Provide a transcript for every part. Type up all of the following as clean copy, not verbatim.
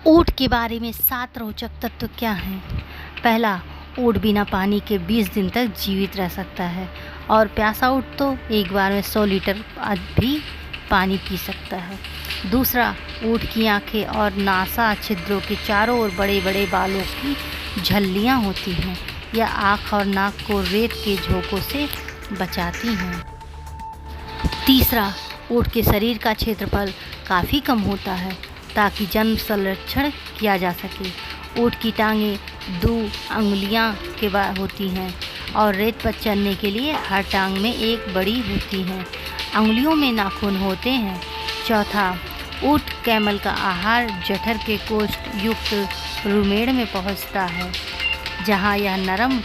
ऊँट के बारे में 7 रोचक तत्व क्या हैं? पहला, ऊँट बिना पानी के 20 दिन तक जीवित रह सकता है और प्यासा ऊँट तो एक बार में 100 लीटर भी पानी पी सकता है। दूसरा, ऊँट की आँखें और नासा छिद्रों के चारों ओर बड़े-बड़े बालों की झल्लियाँ होती हैं। यह आँख और नाक को रेत के झोंकों से बचाती हैं। तीसरा, ऊँट के शरीर का क्षेत्रफल काफ़ी कम होता है ताकि जन्म संरक्षण किया जा सके। ऊँट की टांगें 2 अंगुलियां के होती हैं और रेत पर चलने के लिए हर टांग में एक बड़ी होती है। अंगुलियों में नाखून होते हैं। चौथा, ऊँट कैमल का आहार जठर के कोष्ठ युक्त रुमेड़ में पहुंचता है, जहां यह नरम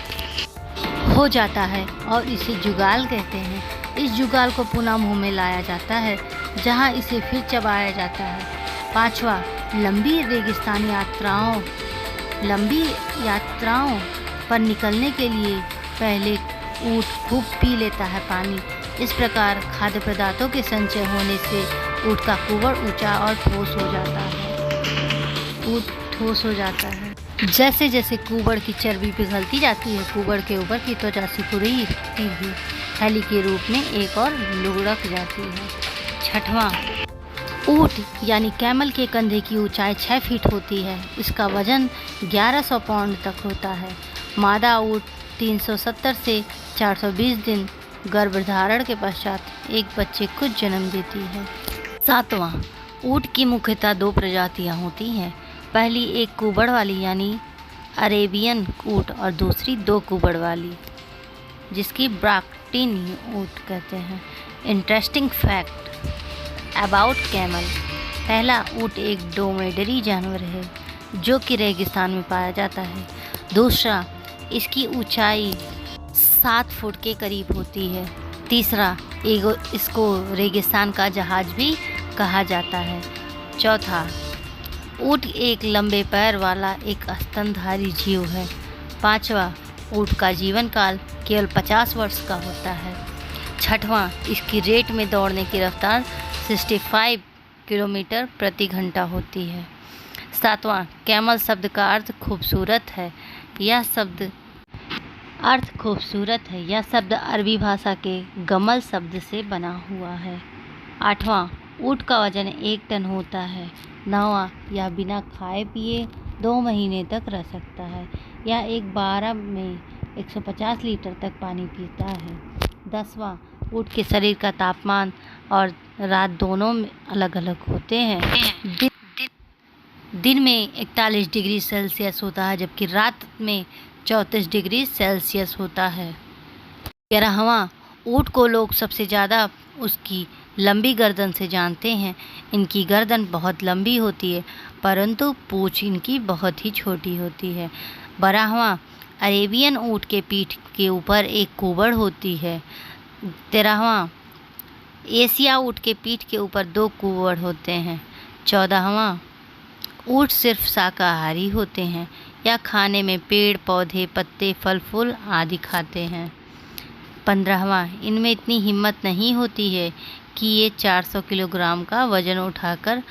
हो जाता है और इसे जुगाल कहते हैं। इस जुगाल को पुनः मुंह में लाया जाता है, जहां इसे फिर चबाया जाता है। पाँचवा, लंबी रेगिस्तानी यात्राओं पर निकलने के लिए पहले ऊँट खूब पी लेता है पानी। इस प्रकार खाद्य पदार्थों के संचय होने से ऊँट का कुबड़ ऊंचा और ठोस हो जाता है। जैसे जैसे कुबड़ की चर्बी पिघलती जाती है, कुबड़ के ऊपर की त्वचा सिकुड़ती हुई थैली के रूप में एक और लुढ़क जाती है। छठवां, ऊँट यानी कैमल के कंधे की ऊंचाई 6 फीट होती है। इसका वजन 1100 पाउंड तक होता है। मादा ऊँट 370 से 420 दिन गर्भधारण के पश्चात एक बच्चे को जन्म देती है। सातवां, ऊँट की मुख्यतः 2 प्रजातियां होती हैं। पहली एक कुबड़ वाली यानी अरेबियन ऊँट और दूसरी 2 कुबड़ वाली, जिसकी ब्राक्टीन ऊँट कहते हैं। Interesting fact about camel. पहला ऊँट एक ड्रोमेडरी जानवर है जो कि रेगिस्तान में पाया जाता है। दूसरा, इसकी ऊंचाई 7 फुट के करीब होती है। तीसरा, इसको रेगिस्तान का जहाज भी कहा जाता है। चौथा, ऊँट एक लंबे पैर वाला एक स्तनधारी जीव है। पाँचवा, ऊँट का जीवन काल केवल 50 वर्ष का होता है। छठवां, इसकी रेट में दौड़ने की रफ्तार 65 किलोमीटर प्रति घंटा होती है। सातवां, कैमल शब्द का अर्थ खूबसूरत है। यह शब्द अरबी भाषा के गमल शब्द से बना हुआ है। आठवां, ऊँट का वजन 1 टन होता है। नौवां, यह बिना खाए पिए 2 महीने तक रह सकता है। यह एक बार में 150 लीटर तक पानी पीता है। 10वां, ऊँट के शरीर का तापमान और रात दोनों में अलग अलग होते हैं। दिन में 41 डिग्री सेल्सियस होता है, जबकि रात में 34 डिग्री सेल्सियस होता है। 11वां, ऊँट को लोग सबसे ज़्यादा उसकी लंबी गर्दन से जानते हैं। इनकी गर्दन बहुत लंबी होती है, परंतु पूँछ इनकी बहुत ही छोटी होती है। 12वां, अरेबियन ऊँट के पीठ के ऊपर एक कुबड़ होती है। 13वां, एशिया ऊँट के पीठ के ऊपर 2 कुबड़ होते हैं। 14वां, ऊँट सिर्फ शाकाहारी होते हैं। या खाने में पेड़ पौधे, पत्ते, फल फूल आदि खाते हैं। 15वां, इनमें इतनी हिम्मत नहीं होती है कि ये 400 किलोग्राम का वजन उठाकर